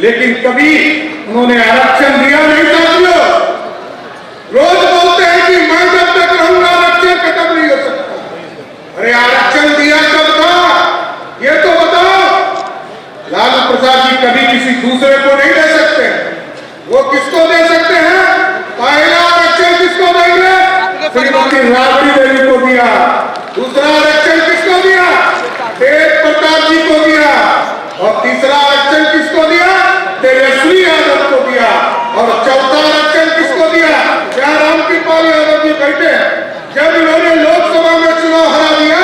लेकिन कभी उन्होंने आरक्षण दिया नहीं साथियों। रोज बोलते हैं कि मैं जब तक रहूंगा आरक्षण खत्म नहीं हो सकता। अरे आरक्षण दिया कब था ये तो बताओ। लालू प्रसाद जी कभी किसी दूसरे को नहीं दे सकते। वो किसको दे सकते हैं? पहला आरक्षण किसको देंगे? श्रीमती राबड़ी देवी को दिया। दूसरा आरक्षण किसको दिया? तेज प्रताप जी को दिया। और तीसरा आरक्षण किसको दिया? तेजस्वी यादव को दिया। और चौथा आरक्षण किसको दिया? क्या रामकृपाल यादव जी बैठे जब इन्होंने लोकसभा में चुनाव हरा दिया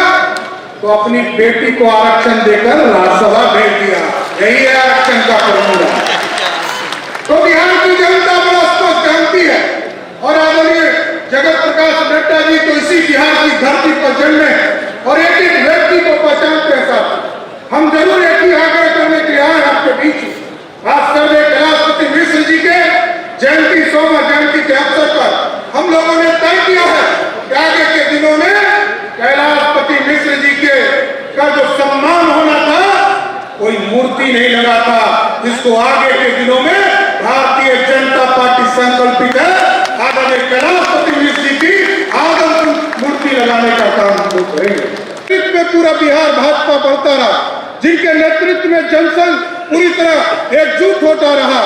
तो अपनी बेटी को आरक्षण देकर राज्यसभा भेज दिया। यही है आरक्षण का फॉर्मूला। तो बिहार की जनता बड़ा स्पष्ट जानती है। और आदरणीय जगत प्रकाश नड्डा जी तो इसी बिहार की धरती पर जन्मे और एक एक व्यक्ति को पहचानते हैं। साहब हम जरूर एक ही आग्रह करने के लिए आए आपके बीच। आज सर्वे कैलाशपति मिश्र जी के जयंती 100वां जयंती के अवसर पर हम लोगों ने तय किया है कि आगे के दिनों में कैलाशपति मिश्र जी के का जो सम्मान होना था कोई मूर्ति नहीं लगा था। इसको आगे के दिनों में भारतीय जनता पार्टी संकल्पित है आदरणीय कैलाशपति मिश्र जी की आदम मूर्ति लगाने का काम वो करेंगे। नेतृत्व में पूरा बिहार भाजपा बढ़ता रहा, जिनके नेतृत्व में जनसंघ पूरी तरह एकजुट होता रहा।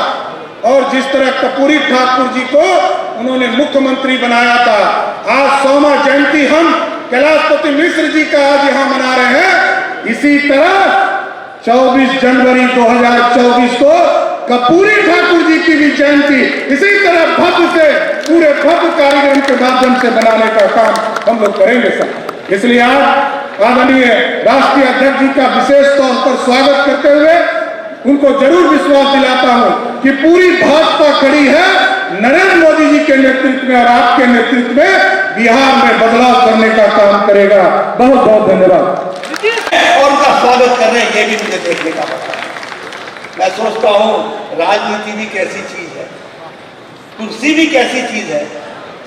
और जिस तरह कर्पूरी ठाकुर जी को उन्होंने मुख्यमंत्री बनाया था, आज 100वां जयंती हम कैलाशपति मिश्र जी का आज यहाँ मना रहे हैं। इसी तरह 24 जनवरी 2024 को कर्पूरी ठाकुर जी की भी जयंती इसी तरह भव्य से पूरे भव्य कार्यक्रम के माध्यम से बनाने का काम हम लोग करेंगे सर। इसलिए आज आदरणीय राष्ट्रीय अध्यक्ष जी का विशेष तौर पर स्वागत करते हुए उनको जरूर विश्वास दिलाता हूं कि पूरी भाजपा खड़ी है नरेंद्र मोदी जी के नेतृत्व में और आपके नेतृत्व में बिहार में बदलाव करने का काम करेगा। बहुत बहुत धन्यवाद। और उनका स्वागत कर रहे हैं, ये भी मुझे देखने का पता है। मैं सोचता हूं राजनीति भी कैसी चीज है, कुर्सी भी कैसी चीज है।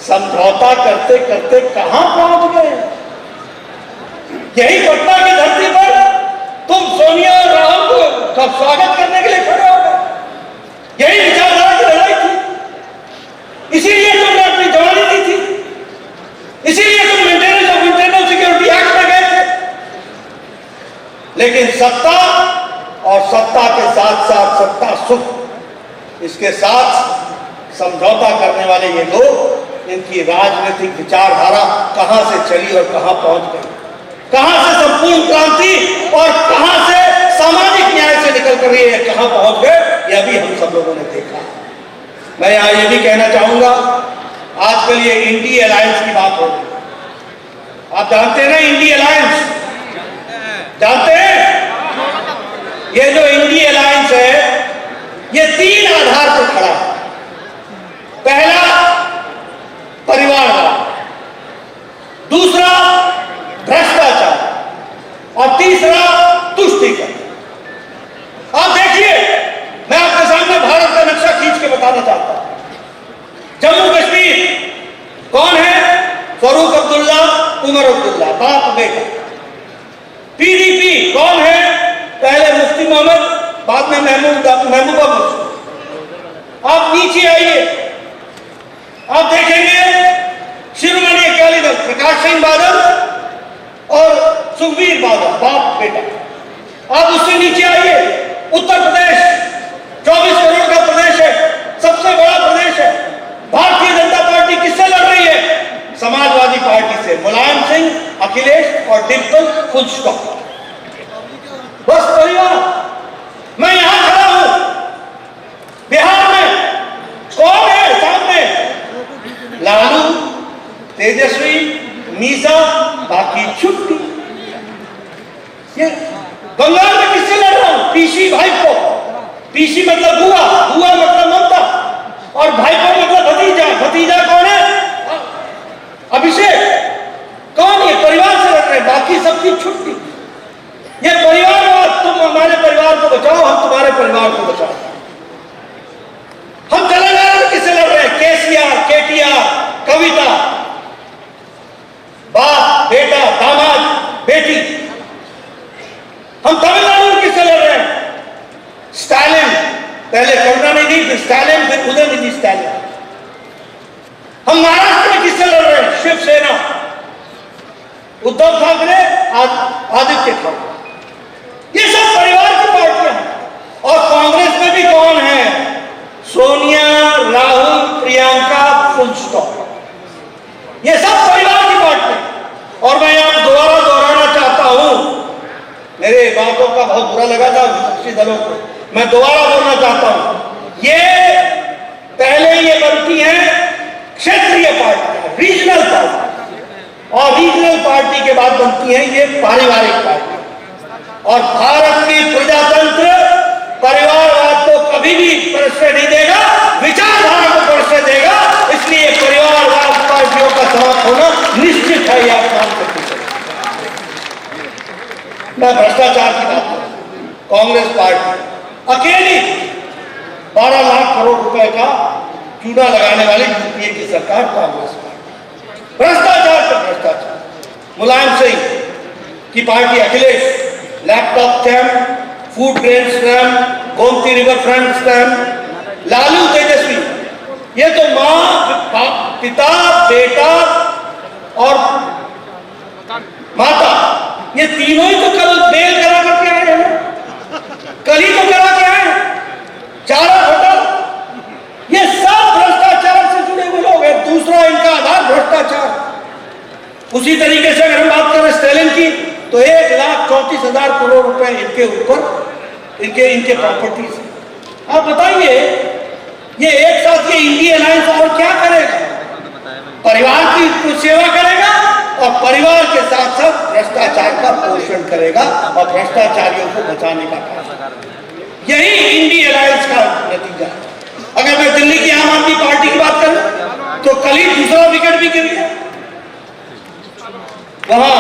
समझौता करते करते कहां पहुंच गए। यही पटना की धरती पर तुम सोनिया और राहुल को स्वागत करने के लिए खड़े हो गए। यही विचारधारा की लड़ाई थी, इसीलिए तुमने अपनी जवानी दी थी, इसीलिए तुम maintenance of internal security act में गए थे। लेकिन सत्ता और सत्ता के साथ साथ सत्ता सुख, इसके साथ समझौता करने वाले ये लोग, इनकी राजनीतिक विचारधारा कहां से चली और कहां पहुंच गई, कहां से संपूर्ण क्रांति और कहां से सामाजिक न्याय से निकल कर ये कहां पहुंच गए, यह भी हम सब लोगों ने देखा। मैं यहां ये भी कहना चाहूंगा, आजकल ये इंडी अलायंस की बात हो रही। आप जानते हैं ना इंडी अलायंस, जानते हैं? ये जो इंडी अलायंस है ये 3 आधार पर खड़ा है। पहला परिवारवाद, दूसरा भ्रष्टाचार और तीसरा तुष्टीकरण। आप देखिए, मैं आपके सामने भारत का नक्शा खींच के बताना चाहता हूं। जम्मू कश्मीर कौन है? फारूक अब्दुल्ला, उमर अब्दुल्ला, बाप बेटा। पीडीपी कौन है? पहले मुफ्ती मोहम्मद, बाद में महबूबा मुफ्ती। आप नीचे आइए, आप देखेंगे शिरोमणि अकाली दल प्रकाश सिंह बादल और सुखबीर बादल, बाप बेटा। आप उससे नीचे आइए, उत्तर प्रदेश 24 करोड़ का प्रदेश है, सबसे बड़ा प्रदेश है। भारतीय जनता पार्टी किससे लड़ रही है? समाजवादी पार्टी से, मुलायम सिंह, अखिलेश और डिम्पल, फुल स्टॉप। बस परिवार। मैं यहां खड़ा हूं, बिहार में कौन है सामने? लालू, तेजस्वी, मीसा, बाकी छुट्टी। ये बंगाल में किससे लड़ रहा हूं? पीसी भाई को। पीसी मतलब बुआ, बुआ मतलब ममता और भाई को मतलब भतीजा। भतीजा कौन है? अभिषेक। कौन? ये परिवार से लड़ रहे, बाकी सबकी छुट्टी। ये परिवारवाद, तुम हमारे परिवार को बचाओ, हम तुम्हारे परिवार को बचाओ। हम तेलंगाना में किससे लड़ रहे हैं? केसीआर, केटीआर, कविता, बाप बेटा, दामाद बेटी। हम तमिलनाडु में किससे लड़ रहे हैं? स्टालिन, पहले करुणानिधि, फिर स्टालिन, फिर उदयनिधि स्टालिन। हम महाराष्ट्र में किससे लड़ रहे हैं? शिवसेना, उद्धव ठाकरे, आदित्य ठाकरे, ये सब परिवार की पार्टियां हैं। और कांग्रेस में भी कौन है? सोनिया, राहुल, प्रियंका, फुल स्टॉप, ये सब परिवार की पार्टियां। और मैं यहां दोबारा दोहराना चाहता हूं, मेरे बातों का बहुत बुरा लगा था विपक्षी दलों को, मैं दोबारा बोलना चाहता हूं, ये पहले ये बनती है क्षेत्रीय पार्टी, रीजनल पार्टी, और रीजनल पार्टी के बाद बनती है ये पारिवारिक पार्टी। और भारत की प्रजातंत्र परिवारवाद को कभी भी परिचय नहीं देगा, विचारधारा को परिचय देगा। इसलिए परिवारवाद पार्टियों का समाप्त होना निश्चित है, यह काम करती है। मैं भ्रष्टाचार की बात करूं, कांग्रेस पार्टी अकेली 12 लाख करोड़ रुपए का चूना लगाने वाली यूपीए की सरकार कांग्रेस पार्टी। भ्रष्टाचार पर भ्रष्टाचार। मुलायम सिंह की party Akhilesh, laptop scam, food grain scam, Gomti river front scam, Lalu Tejashwi, ये तो मां, पिता, बेटा और माता, ये तीनों ही तो कल बेल करा करके आए हैं, कल ही तो करा के आए हैं। चारा घोटाला, ये सब भ्रष्टाचार से जुड़े हुए लोग हैं। दूसरा इनका आधार भ्रष्टाचार। उसी तरीके से अगर हम बात करें स्टालिन की, तो 1,34,000 करोड़ रुपए इनके ऊपर, इनके प्रॉपर्टीज। आप बताइए, ये एक साथ ये इंडिया अलायंस और क्या करेगा? परिवार की सेवा करेगा और परिवार के साथ साथ भ्रष्टाचार का पोषण करेगा और भ्रष्टाचारियों को बचाने का काम। यही इंडिया अलायंस का नतीजा है। अगर मैं दिल्ली की आम आदमी पार्टी की बात करूं, तो कल ही दूसरा विकेट भी गिर गया। वहां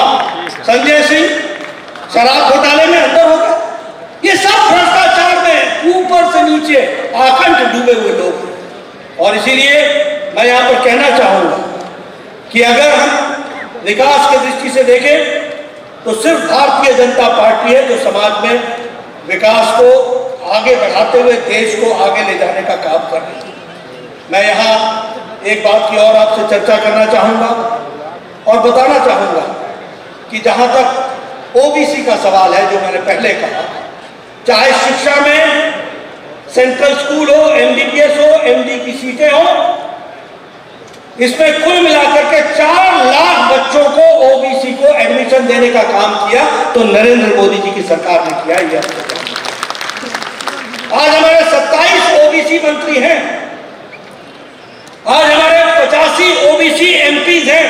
संजय सिंह शराब घोटाले में अंदर हो गया। ये सब भ्रष्टाचार में ऊपर से नीचे आखंड डूबे हुए लोग हैं। और इसीलिए मैं यहां पर कहना चाहूंगा कि अगर हम विकास की दृष्टि से देखें, तो सिर्फ भारतीय जनता पार्टी है जो समाज में विकास को आगे बढ़ाते हुए देश को आगे ले जाने का काम कर रही है। मैं यहां एक बात की और आपसे चर्चा करना चाहूंगा और बताना चाहूंगा कि जहां तक ओबीसी का सवाल है, जो मैंने पहले कहा, चाहे शिक्षा में सेंट्रल स्कूल हो, एमबीबीएस हो, एमडी की सीटें हो, इसमें कुल मिलाकर के 4 लाख बच्चों को ओबीसी को एडमिशन देने का काम किया तो नरेंद्र मोदी जी की सरकार ने किया। यह आज हमारे 27 ओबीसी मंत्री हैं, आज हमारे 85 ओबीसी एमपीज हैं।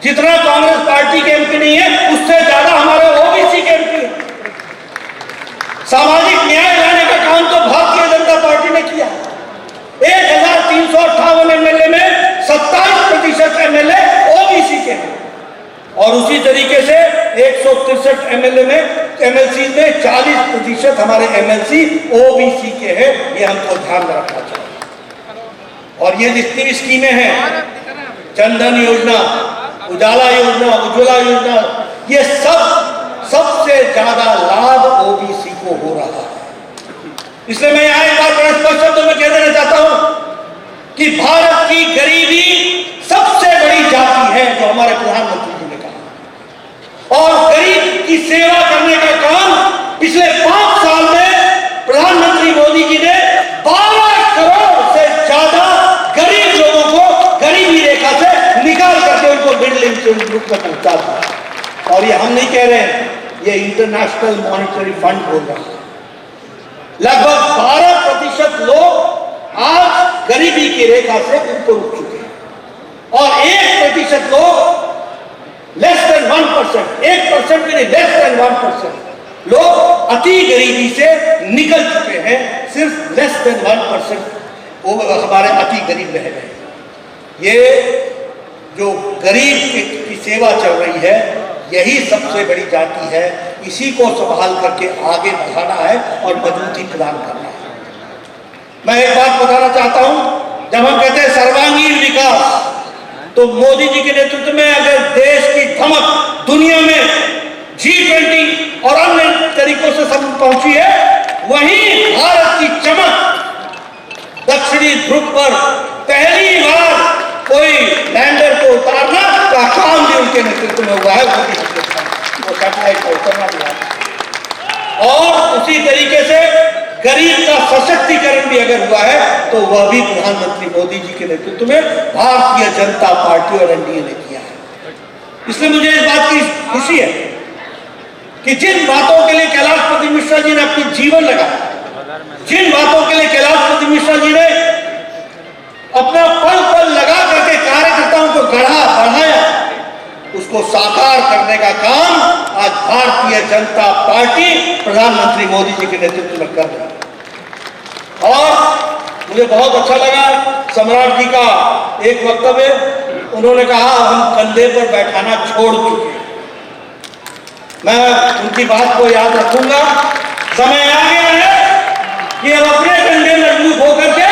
जितना कांग्रेस पार्टी के एमपी नहीं है, उससे ज्यादा हमारे ओबीसी के एमपी हैं। सामाजिक न्याय लाने का काम तो भारतीय जनता पार्टी ने किया। 1358 एमएलए में 27% एमएलए ओबीसी के हैं और उसी तरीके से 163 एमएलए में एमएलसी में 40% हमारे एमएलसी ओबीसी के हैं। ये हमको ध्यान में रखना चाहिए। और ये जितनी भी स्कीमें हैं, जनधन योजना, उजाला योजना, उज्ज्वला योजना, ये सबसे ज्यादा लाभ ओबीसी को हो रहा है। इसलिए मैं यहां एक बार बड़े स्पष्ट शब्दों में कह देना चाहता हूं कि भारत की गरीबी सबसे बड़ी जाति है, जो हमारे प्रधानमंत्री जी ने कहा। और गरीब की सेवा करने का काम पिछले 5 साल में प्रधानमंत्री मोदी जी ने 12 करोड़ से ज्यादा गरीब लोगों को गरीबी रेखा से निकाल करके उनको मिडिल इनकम ग्रुप में पहुंचा दिया। और ये हम नहीं कह रहे हैं, ये इंटरनेशनल मॉनिटरी फंड बोल रहा है। लगभग 12% लोग आज गरीबी की रेखा से ऊपर उठ चुके हैं और 1% लोग लेस देन 1%, 1% भी नहीं, लेस देन 1% लोग अति गरीबी से निकल चुके हैं। सिर्फ लेस देन 1% वो हमारे अति गरीब रह गए। ये जो गरीब की सेवा चल रही है, यही सबसे बड़ी जाति है। इसी को संभाल करके आगे बढ़ाना है और मजबूती प्रदान करना है। मैं एक बात बताना चाहता हूं, जब हम कहते हैं सर्वांगीण विकास, तो मोदी जी के नेतृत्व में अगर देश की धमक दुनिया में G20 और अन्य तरीकों से सब पहुंची है, वहीं भारत की चमक दक्षिणी ध्रुव पर पहली बार कोई लैंडर को उतारना का काम भी उनके नेतृत्व में हुआ है। वो सैटेलाइट को उतरना भी है। और उसी तरीके से गरीब का सशक्तिकरण भी अगर हुआ है तो वह भी प्रधानमंत्री मोदी जी के नेतृत्व में भारतीय जनता पार्टी और एनडीए ने किया है। इसलिए मुझे इस बात की खुशी है कि जिन बातों के लिए कैलाशपति मिश्रा जी ने अपनी जीवन लगाया, जिन बातों के लिए कैलाशपति मिश्रा जी ने अपना पल पल लगा करके कार्यकर्ताओं को गढ़ा बढ़ाया, उसको साकार करने का काम आज भारतीय जनता पार्टी प्रधानमंत्री मोदी जी के नेतृत्व में कर रही है। और मुझे बहुत अच्छा लगा सम्राट जी का एक वक्तव्य, उन्होंने कहा हम कंधे पर बैठाना छोड़ चुके हैं। मैं उनकी बात को याद रखूंगा। समय आ गया है कि हम अपने कंधे मजबूत होकर के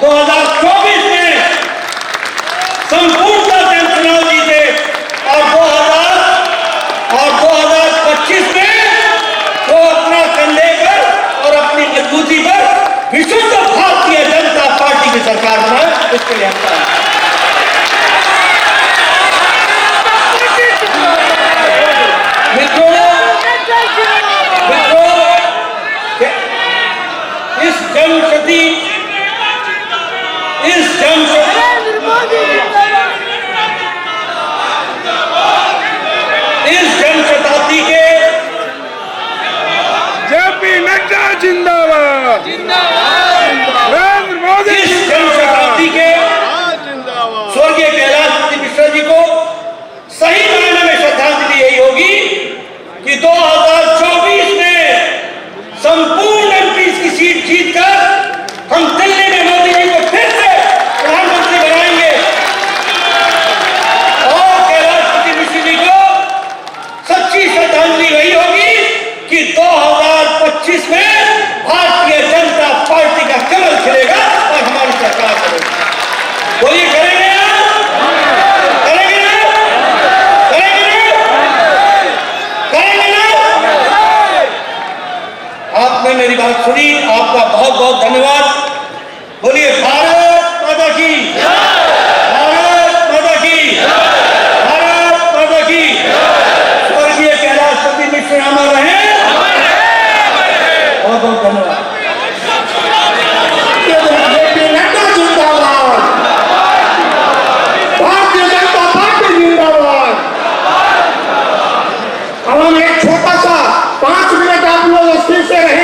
2024 में संपूर्णता से चुनाव जीते और 2025 में वो अपना कंधे पर और अपनी मजबूती पर विशुद्ध भारतीय जनता पार्टी की सरकार बनाए। इसके लिए हम इस जनशताब्दी के जेपी नड्डा जिंदाबाद, नरेंद्र मोदी इस जनशताब्दी के स्वर्गीय कैलाशपति मिश्रा जी को सही मायने में श्रद्धांजलि यही होगी कि 2024 में संपूर्ण एमपी की सीट जीतकर हम दिल्ली में मोदी जी को फिर से प्रधानमंत्री बनाएंगे और कैलाशपति मिश्रा जी को सच्ची श्रद्धांजलि वही होगी कि 2025 में भारतीय जनता पार्टी का कमल खिलेगा और हमारी सरकार करेगी। बोलिए करेंगे ना? करेंगे ना? करेंगे ना? करेंगे ना? आपने मेरी बात सुनी, आपका बहुत बहुत धन्यवाद। बोलिए भारत माता की, भारत माता की, भारत माता की। स्वर्गीय कैलाशपति मिश्र अमर रहे। बहुत बहुत धन्यवाद। जेपी नड्डा जिंदाबाद, भारतीय जनता पार्टी जिंदाबाद। अब हम एक छोटा सा 5 मिनट आप लोग स्थिर से रहे।